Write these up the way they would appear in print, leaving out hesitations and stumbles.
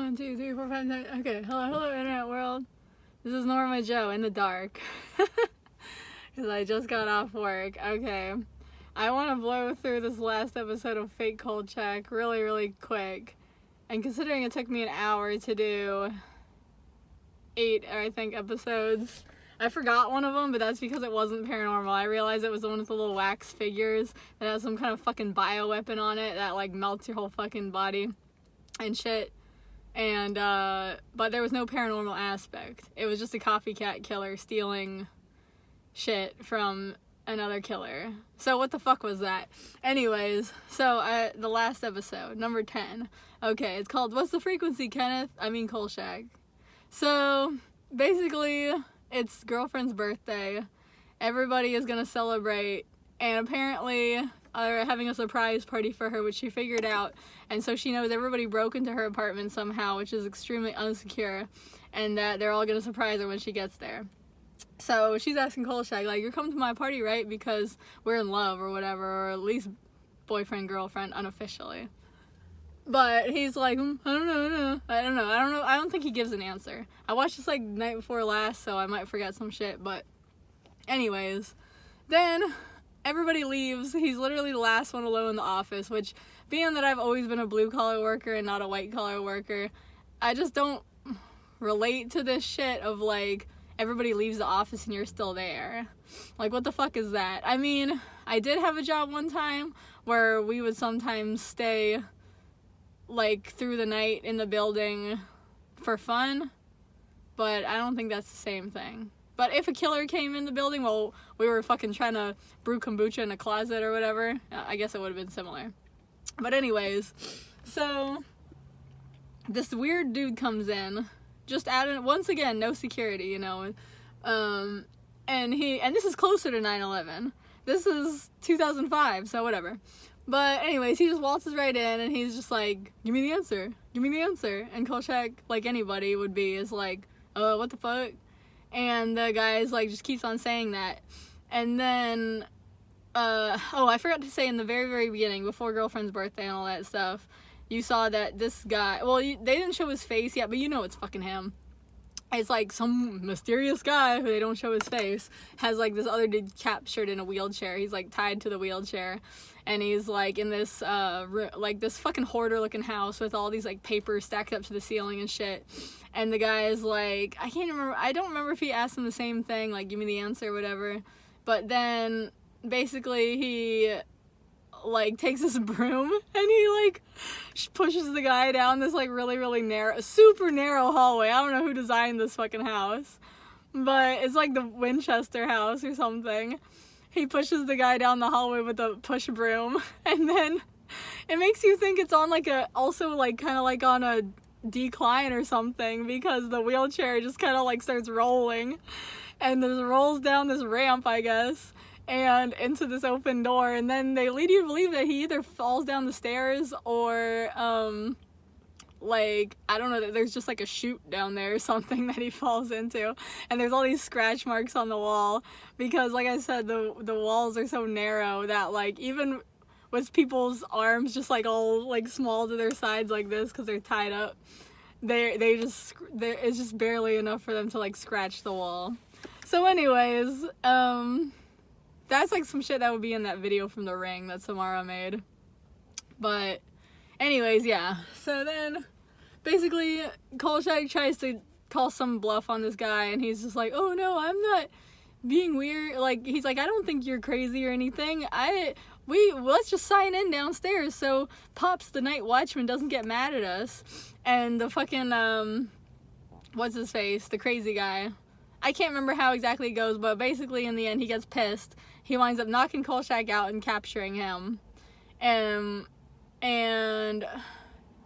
1, 2, 3, 4, 5, 6. Okay, hello, internet world. This is Norma Joe in the dark. Because I just got off work. Okay. I want to blow through this last episode of Fake Cold Check really, really quick. And considering it took me an hour to do 8, I think, episodes, I forgot one of them, but that's because it wasn't paranormal. I realized it was the one with the little wax figures that has some kind of fucking bioweapon on it that, like, melts your whole fucking body and shit. And, but there was no paranormal aspect. It was just a copycat killer stealing shit from another killer. So what the fuck was that? Anyways, so the last episode, number 10. Okay, it's called What's the Frequency, Kenneth? I mean Kolchak. So basically, it's girlfriend's birthday. Everybody is gonna celebrate, and apparently are having a surprise party for her, which she figured out. And so she knows everybody broke into her apartment somehow, which is extremely unsecure, and that they're all gonna surprise her when she gets there. So she's asking Kolchak, like, you're coming to my party, right? Because we're in love or whatever, or at least boyfriend, girlfriend, unofficially. But he's like, I don't know. I don't think he gives an answer. I watched this like night before last, so I might forget some shit, but anyways. Then everybody leaves. He's literally the last one alone in the office, which, being that I've always been a blue-collar worker and not a white-collar worker, I just don't relate to this shit of, like, everybody leaves the office and you're still there. Like, what the fuck is that? I mean, I did have a job one time where we would sometimes stay, like, through the night in the building for fun, but I don't think that's the same thing. But if a killer came in the building while we were fucking trying to brew kombucha in a closet or whatever, I guess it would have been similar. But anyways, so this weird dude comes in, just adding, once again, no security, you know, and this is closer to 9/11. This is 2005, so whatever. But anyways, he just waltzes right in, and he's just like, give me the answer. And Kolchak, like anybody would be, is like, what the fuck? And the guy's like, just keeps on saying that. And then, I forgot to say in the very, very beginning, before girlfriend's birthday and all that stuff, you saw that this guy, well, they didn't show his face yet, but you know it's fucking him. It's like some mysterious guy who they don't show his face has like this other dude captured in a wheelchair. He's like tied to the wheelchair, and he's like in this like this fucking hoarder looking house with all these like papers stacked up to the ceiling and shit. And the guy is like, I don't remember if he asked him the same thing, like, give me the answer or whatever. But then basically he like takes this broom and he like pushes the guy down this like really, really narrow, super narrow hallway. I don't know who designed this fucking house, but it's like the Winchester house or something. He pushes the guy down the hallway with a push broom, and then it makes you think it's on like also like kind of like on a decline or something, because the wheelchair just kind of like starts rolling and there's rolls down this ramp, I guess, and into this open door, and then they lead you to believe that he either falls down the stairs or like, I don't know, that there's just like a chute down there or something that he falls into, and there's all these scratch marks on the wall because, like I said, the walls are so narrow that, like, even with people's arms just like all like small to their sides like this because they're tied up, it's just barely enough for them to like scratch the wall. So anyways, that's like some shit that would be in that video from The Ring that Samara made. But anyways, yeah. So then basically Kolchak tries to call some bluff on this guy, and he's just like, oh no, I'm not being weird. Like, he's like, I don't think you're crazy or anything. Let's just sign in downstairs so Pops, the night watchman, doesn't get mad at us. And the fucking, what's his face? The crazy guy. I can't remember how exactly it goes, but basically in the end he gets pissed. He winds up knocking Kolchak out and capturing him. And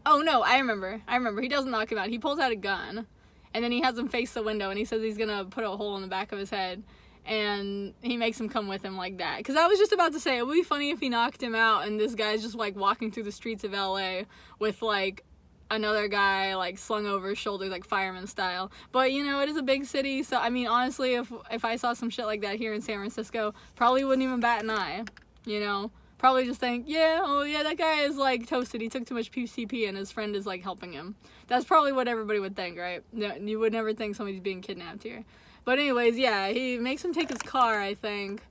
oh no, I remember. He doesn't knock him out. He pulls out a gun, and then he has him face the window, and he says he's gonna put a hole in the back of his head, and he makes him come with him like that. Because I was just about to say, it would be funny if he knocked him out and this guy's just like walking through the streets of LA with like another guy like slung over his shoulders like fireman style. But you know, it is a big city, so I mean, honestly, if I saw some shit like that here in San Francisco, probably wouldn't even bat an eye, you know. probably just think, yeah, oh yeah, that guy is like toasted. He took too much PCP and his friend is like helping him. That's probably what everybody would think, right? No, you would never think somebody's being kidnapped here. But anyways, yeah, he makes him take his car, I think.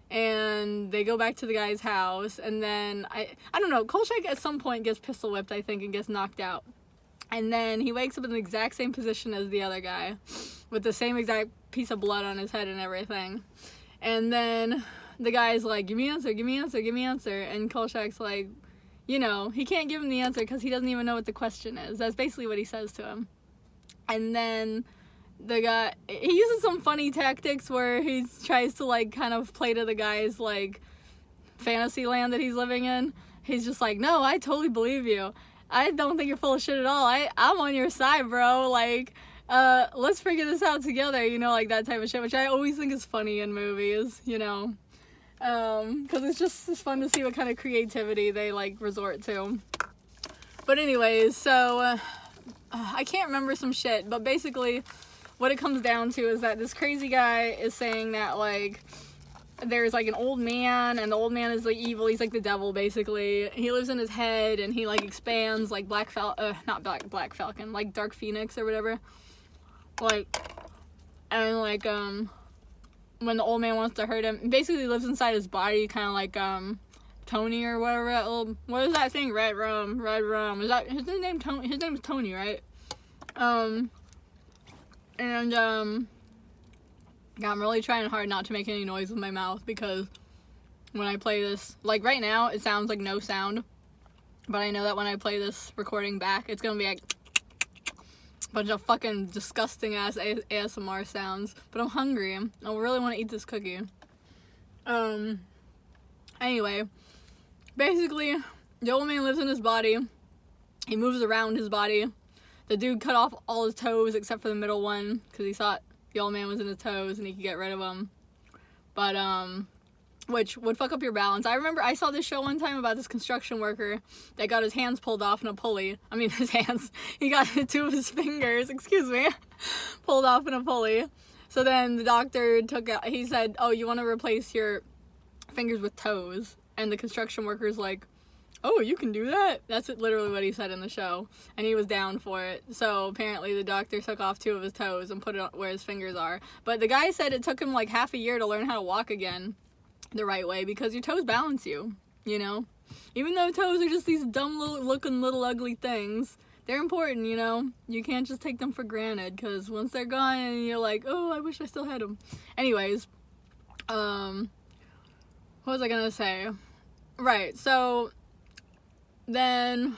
And they go back to the guy's house, and then I don't know, Kolchak at some point gets pistol whipped, I think, and gets knocked out. And then he wakes up in the exact same position as the other guy, with the same exact piece of blood on his head and everything. And then the guy's like, give me answer, give me answer, give me answer. And Kolchak's like, you know, he can't give him the answer because he doesn't even know what the question is. That's basically what he says to him. And then the guy, he uses some funny tactics where he tries to like kind of play to the guy's like fantasy land that he's living in. He's just like, no, I totally believe you. I don't think you're full of shit at all. I'm on your side, bro. Like, let's figure this out together, you know, like that type of shit, which I always think is funny in movies, you know, because it's fun to see what kind of creativity they like resort to. But anyways, so I can't remember some shit, but basically what it comes down to is that this crazy guy is saying that, like, there's, like, an old man, and the old man is, like, evil. He's, like, the devil, basically. He lives in his head, and he, like, expands, like, Black Falcon, like, Dark Phoenix or whatever. Like, and, like, when the old man wants to hurt him, basically lives inside his body, kind of like, Tony or whatever. What is that thing? Red Rum. Is that his name? Tony? His name is Tony, right? And, yeah, I'm really trying hard not to make any noise with my mouth, because when I play this, like, right now, it sounds like no sound, but I know that when I play this recording back, it's gonna be like a bunch of fucking disgusting ass ASMR sounds. But I'm hungry. I really want to eat this cookie. Anyway, basically, the old man lives in his body. He moves around his body. The dude cut off all his toes except for the middle one, because he thought the old man was in his toes and he could get rid of them. But, which would fuck up your balance. I remember I saw this show one time about this construction worker that got his hands pulled off in a pulley. I mean, his hands. He got 2 of his fingers, pulled off in a pulley. So then the doctor he said, oh, you want to replace your fingers with toes? And the construction worker's like, oh, you can do that? That's literally what he said in the show. And he was down for it. So apparently the doctor took off 2 of his toes and put it where his fingers are. But the guy said it took him like half a year to learn how to walk again the right way, because your toes balance you, you know? Even though toes are just these dumb looking little ugly things, they're important, you know? You can't just take them for granted, because once they're gone and you're like, oh, I wish I still had them. Anyways, what was I gonna say? Right, so then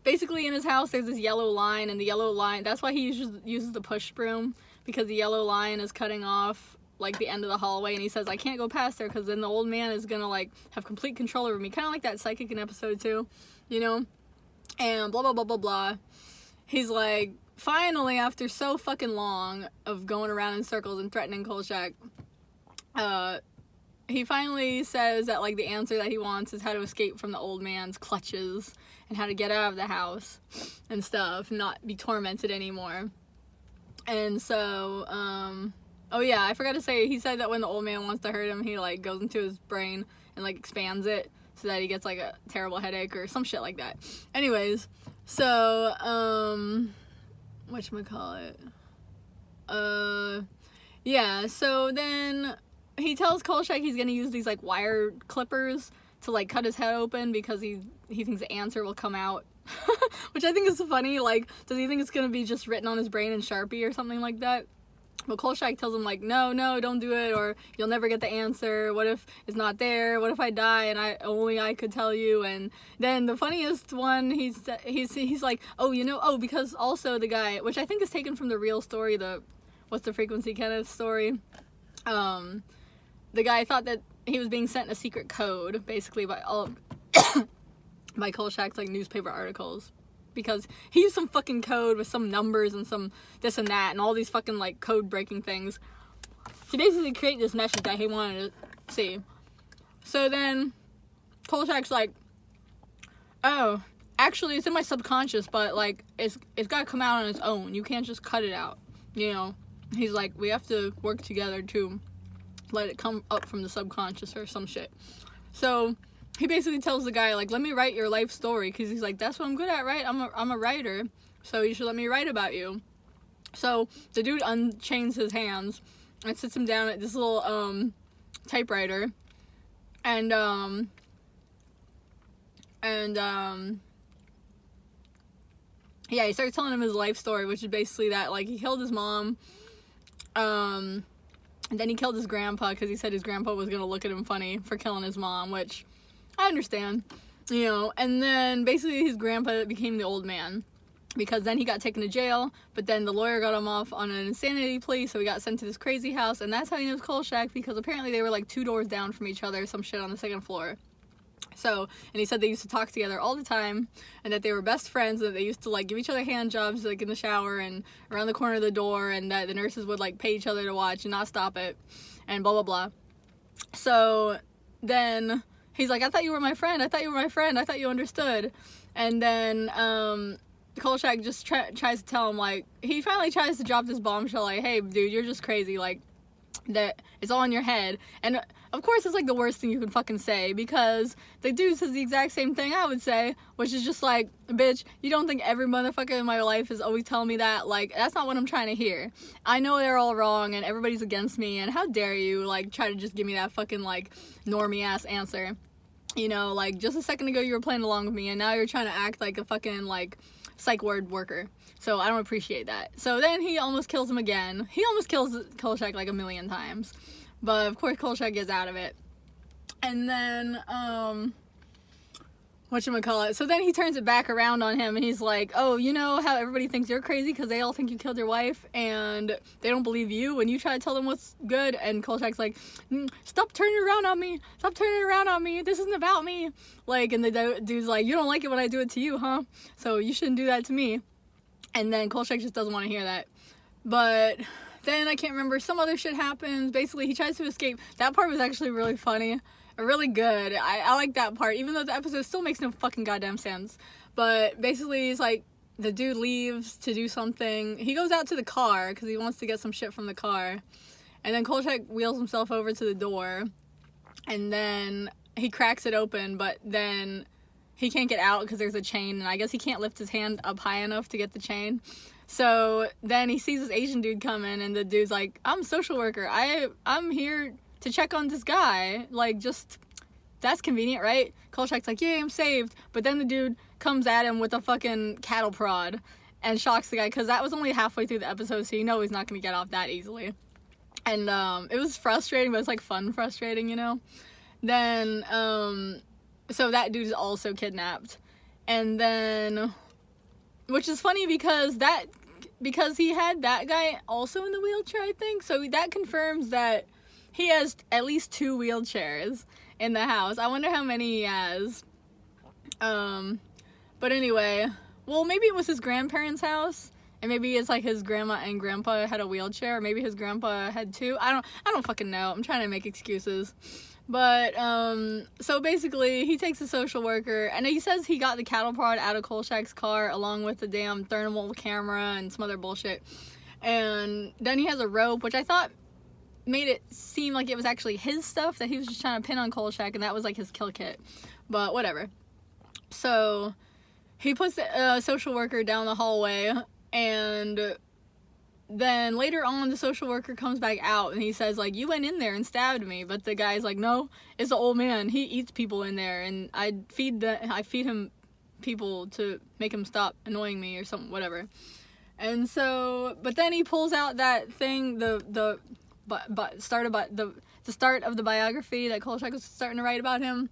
basically in his house there's this yellow line, and the yellow line, that's why he uses the push broom, because the yellow line is cutting off like the end of the hallway, and he says, I can't go past there because then the old man is gonna like have complete control over me, kind of like that psychic in episode 2, you know? And blah blah blah blah blah. He's like, finally, after so fucking long of going around in circles and threatening Kolchak, he finally says that, like, the answer that he wants is how to escape from the old man's clutches and how to get out of the house and stuff, not be tormented anymore. And so, oh yeah, I forgot to say, he said that when the old man wants to hurt him, he, like, goes into his brain and, like, expands it so that he gets, like, a terrible headache or some shit like that. Anyways, so, whatchamacallit? Yeah, so then he tells Kolchak he's gonna use these, like, wire clippers to, like, cut his head open because he thinks the answer will come out. Which I think is funny. Like, does he think it's gonna be just written on his brain in Sharpie or something like that? But Kolchak tells him, like, no, don't do it, or you'll never get the answer. What if it's not there? What if I die and only I could tell you? And then the funniest one, he's like, oh, you know, oh, because also the guy, which I think is taken from the real story, the What's the Frequency Kenneth story. The guy thought that he was being sent a secret code, basically, by by Kolchak's, like, newspaper articles. Because he used some fucking code with some numbers and some this and that and all these fucking, like, code-breaking things to basically create this message that he wanted to see. So then Kolchak's like, oh, actually, it's in my subconscious, but, like, it's got to come out on its own. You can't just cut it out, you know? He's like, we have to work together to let it come up from the subconscious or some shit. So he basically tells the guy, like, let me write your life story, because he's like, that's what I'm good at, right? I'm a writer, so you should let me write about you. So the dude unchains his hands and sits him down at this little typewriter, and yeah, he starts telling him his life story, which is basically that, like, he killed his mom, and then he killed his grandpa because he said his grandpa was gonna look at him funny for killing his mom, which I understand, you know. And then basically his grandpa became the old man, because then he got taken to jail, but then the lawyer got him off on an insanity plea, so he got sent to this crazy house, and that's how he knows Kolchak, because apparently they were like 2 doors down from each other, some shit on the 2nd floor. So, and he said they used to talk together all the time, and that they were best friends, and that they used to, like, give each other hand jobs, like, in the shower and around the corner of the door, and that the nurses would, like, pay each other to watch and not stop it, and blah, blah, blah. So, then he's like, I thought you were my friend, I thought you were my friend, I thought you understood. And then, Kolchak just tries to tell him, like, he finally tries to drop this bombshell, like, hey, dude, you're just crazy, like, that it's all in your head. And of course it's like the worst thing you can fucking say, because the dude says the exact same thing I would say, which is just like, bitch, you don't think every motherfucker in my life is always telling me that? Like, that's not what I'm trying to hear. I know they're all wrong and everybody's against me, and how dare you, like, try to just give me that fucking, like, normie ass answer, you know? Like, just a second ago you were playing along with me, and now you're trying to act like a fucking, like, psych ward worker. So I don't appreciate that. So then he almost kills him again. He almost kills Kolchak like 1,000,000 times. But of course Kolchak gets out of it. And then, whatchamacallit. So then he turns it back around on him, and he's like, oh, you know how everybody thinks you're crazy because they all think you killed your wife, and they don't believe you when you try to tell them what's good? And Kolchak's like, stop turning around on me. Stop turning around on me. This isn't about me. Like, and the dude's like, you don't like it when I do it to you, huh? So you shouldn't do that to me. And then Kolchak just doesn't want to hear that. But then I can't remember, some other shit happens. Basically, he tries to escape. That part was actually really funny. Really good. I like that part, even though the episode still makes no fucking goddamn sense. But basically, it's like, the dude leaves to do something. He goes out to the car because he wants to get some shit from the car. And then Kolchak wheels himself over to the door. And then he cracks it open, but then he can't get out because there's a chain, and I guess he can't lift his hand up high enough to get the chain. So then he sees this Asian dude coming, and the dude's like, I'm a social worker. I'm here to check on this guy. Like, just, that's convenient, right? Kolchak's like, yeah, I'm saved. But then the dude comes at him with a fucking cattle prod and shocks the guy, because that was only halfway through the episode, so you know he's not going to get off that easily. And it was frustrating, but it's like fun frustrating, you know? Then, so that dude is also kidnapped. And then, which is funny because he had that guy also in the wheelchair, I think. So that confirms that he has at least 2 wheelchairs in the house. I wonder how many he has. But anyway, well, maybe it was his grandparents' house, and maybe it's like his grandma and grandpa had a wheelchair, or maybe his grandpa had 2. I don't fucking know. I'm trying to make excuses. But, so basically, he takes a social worker, and he says he got the cattle prod out of Kolchak's car, along with the damn thermal camera and some other bullshit. And then he has a rope, which I thought made it seem like it was actually his stuff that he was just trying to pin on Kolchak, and that was like his kill kit. But whatever. So he puts the social worker down the hallway, and then later on the social worker comes back out, and he says, like, you went in there and stabbed me. But the guy's like, no, it's the old man. He eats people in there, and I feed him people to make him stop annoying me or something, whatever. And so, but then he pulls out that thing, the start of the biography that Kolchak was starting to write about him,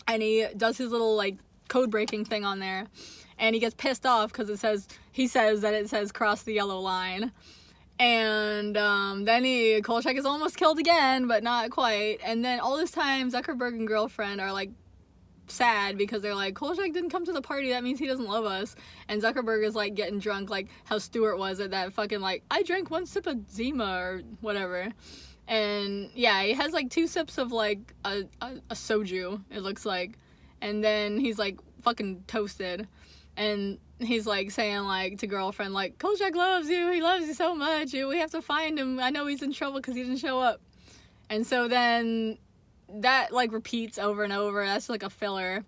and he does his little, like, code breaking thing on there, and he gets pissed off because he says that it says cross the yellow line. And then Kolchak is almost killed again, but not quite. And then all this time Zuckerberg and girlfriend are like sad because they're like, Kolchak didn't come to the party, that means he doesn't love us. And Zuckerberg is like getting drunk, like how Stewart was at that fucking, like, I drank 1 sip of Zima or whatever. And yeah, he has like 2 sips of like a soju, it looks like. And then he's like fucking toasted. And he's like saying like to girlfriend, like, Kolchak loves you, he loves you so much, we have to find him, I know he's in trouble because he didn't show up. And so then that, like, repeats over and over. That's, like, a filler.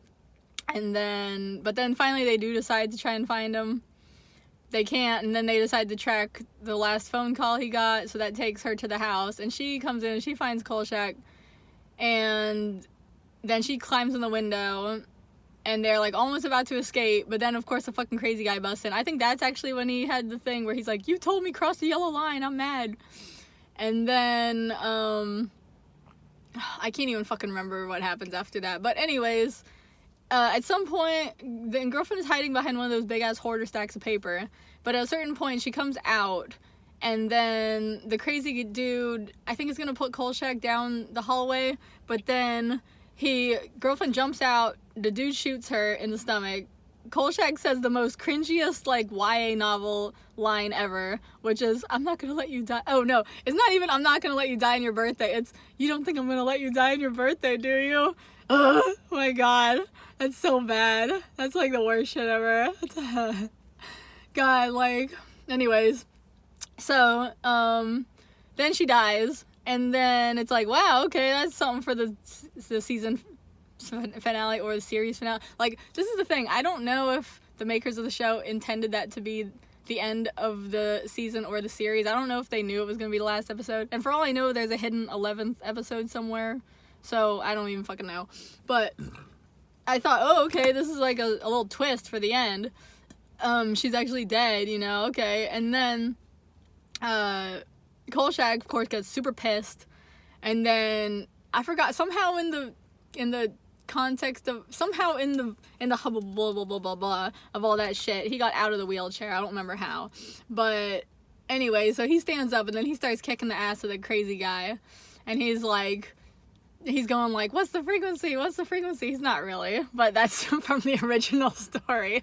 But then finally they do decide to try and find him. They can't, and then they decide to track the last phone call he got, so that takes her to the house, and she comes in and she finds Kolchak, and then she climbs in the window, and they're, like, almost about to escape, but then, of course, the fucking crazy guy busts in. I think that's actually when he had the thing where he's like, you told me cross the yellow line, I'm mad. And then, I can't even fucking remember what happens after that, but anyways, at some point, the girlfriend is hiding behind one of those big-ass hoarder stacks of paper, but at a certain point, she comes out, and then the crazy dude, I think, is gonna put Kolchak down the hallway, but then girlfriend jumps out, the dude shoots her in the stomach. Kolchak says the most cringiest, like, YA novel line ever, which is, I'm not gonna let you die. Oh, no, it's not even, I'm not gonna let you die on your birthday. It's, you don't think I'm gonna let you die on your birthday, do you? Oh my god, that's so bad. That's, like, the worst shit ever. God, like, anyways, so, then she dies, and then it's like, wow, okay, that's something for the season finale or the series finale. Like, this is the thing, I don't know if the makers of the show intended that to be the end of the season or the series. I don't know if they knew it was gonna be the last episode, and for all I know, there's a hidden 11th episode somewhere. So, I don't even fucking know. But I thought, oh, okay, this is like a little twist for the end. She's actually dead, you know, okay. And then, Kolchak, of course, gets super pissed. And then, I forgot, somehow in the context of, somehow in the blah, blah, blah, blah, blah, of all that shit, he got out of the wheelchair. I don't remember how. But, anyway, so he stands up, and then he starts kicking the ass of the crazy guy. And he's like, he's going like, what's the frequency? What's the frequency? He's not really, but that's from the original story,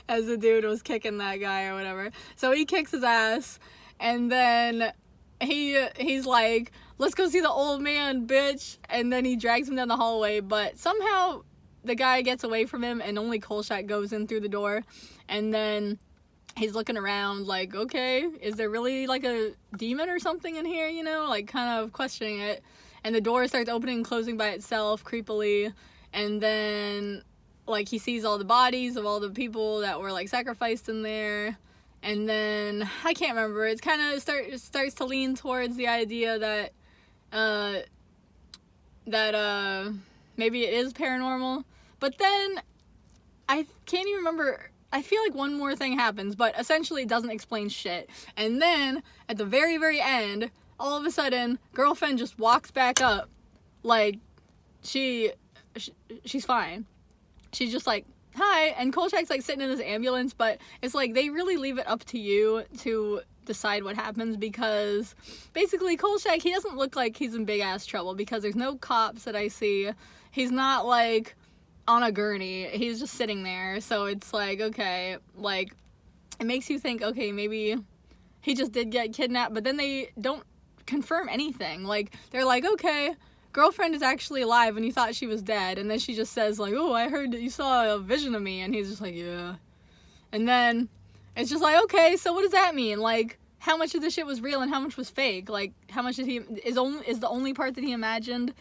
as the dude was kicking that guy or whatever. So he kicks his ass, and then he's like, let's go see the old man, bitch. And then he drags him down the hallway, but somehow the guy gets away from him, and only Kolchak goes in through the door. And then he's looking around like, okay, is there really, like, a demon or something in here, you know, like, kind of questioning it. And the door starts opening and closing by itself, creepily. And then, like, he sees all the bodies of all the people that were, like, sacrificed in there. And then, I can't remember. It's kind of starts to lean towards the idea that maybe it is paranormal. But then, I can't even remember. I feel like one more thing happens, but essentially it doesn't explain shit. And then, at the very, very end, all of a sudden, girlfriend just walks back up, like, she's fine. She's just like, hi, and Kolchak's, like, sitting in this ambulance, but it's like, they really leave it up to you to decide what happens, because, basically, Kolchak, he doesn't look like he's in big-ass trouble, because there's no cops that I see. He's not, like, on a gurney. He's just sitting there, so it's like, okay, like, it makes you think, okay, maybe he just did get kidnapped, but then they don't confirm anything. Like, they're like, okay, girlfriend is actually alive and you thought she was dead, and then she just says, like, oh, I heard that you saw a vision of me, and he's just like, yeah. And then it's just like, okay, so what does that mean? Like, how much of this shit was real and how much was fake? Like, how much did is the only part that he imagined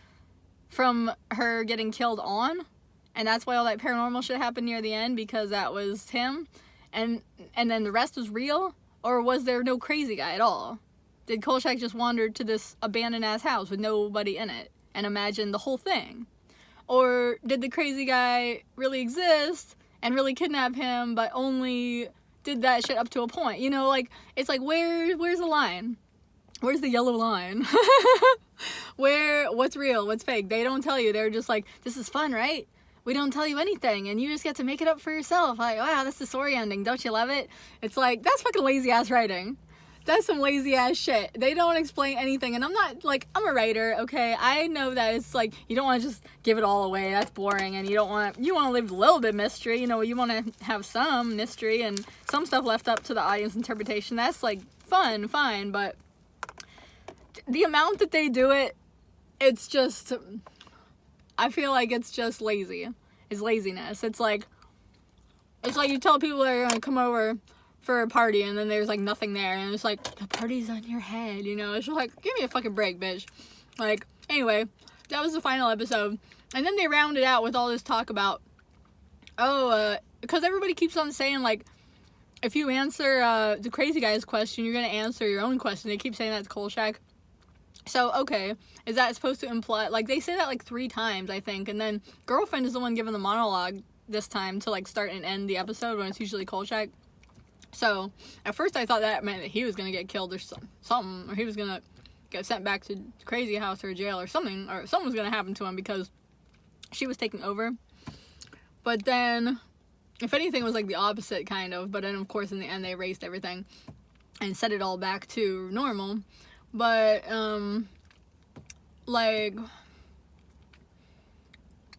from her getting killed on, and that's why all that paranormal shit happened near the end, because that was him, and then the rest was real? Or was there no crazy guy at all? Did Kolchak just wander to this abandoned-ass house with nobody in it and imagine the whole thing? Or did the crazy guy really exist and really kidnap him, but only did that shit up to a point? You know, like, it's like, where's the line? Where's the yellow line? What's real, what's fake? They don't tell you. They're just like, this is fun, right? We don't tell you anything, and you just get to make it up for yourself. Like, wow, that's the story ending. Don't you love it? It's like, that's fucking lazy-ass writing. That's some lazy-ass shit. They don't explain anything, and I'm not, like, I'm a writer, okay? I know that it's, like, you don't want to just give it all away. That's boring, and you want to leave a little bit of mystery. You know, you want to have some mystery and some stuff left up to the audience interpretation. That's, like, fine, but the amount that they do it, it's just, I feel like it's just lazy. It's laziness. It's like you tell people they're going to come over for a party, and then there's, like, nothing there, and it's like, the party's on your head, you know? It's just like, give me a fucking break, bitch. Like, anyway, that was the final episode. And then they rounded out with all this talk about, because everybody keeps on saying, like, if you answer the crazy guy's question, you're going to answer your own question. They keep saying that to Kolchak. So, okay, is that supposed to imply, like, they say that, like, 3 times, I think, and then Girlfriend is the one giving the monologue this time to, like, start and end the episode when it's usually Kolchak. So, at first I thought that meant that he was going to get killed or something, or he was going to get sent back to crazy house or jail or something was going to happen to him because she was taking over. But then, if anything, it was like the opposite, kind of. But then, of course, in the end, they erased everything and set it all back to normal. But, like,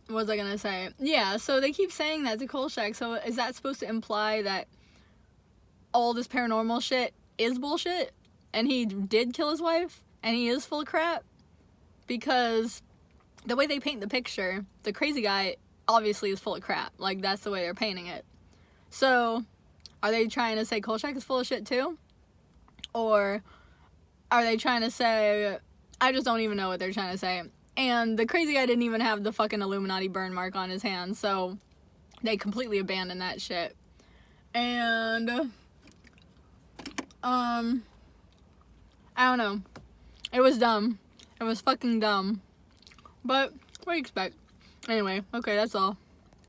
what was I gonna say? Yeah, so they keep saying that to Kolchak. So is that supposed to imply that all this paranormal shit is bullshit? And he did kill his wife? And he is full of crap? Because the way they paint the picture, the crazy guy obviously is full of crap. Like, that's the way they're painting it. So, are they trying to say Kolchak is full of shit too? Or are they trying to say, I just don't even know what they're trying to say. And the crazy guy didn't even have the fucking Illuminati burn mark on his hand, so they completely abandoned that shit. And, I don't know. It was dumb. It was fucking dumb. But, what do you expect? Anyway, okay, that's all.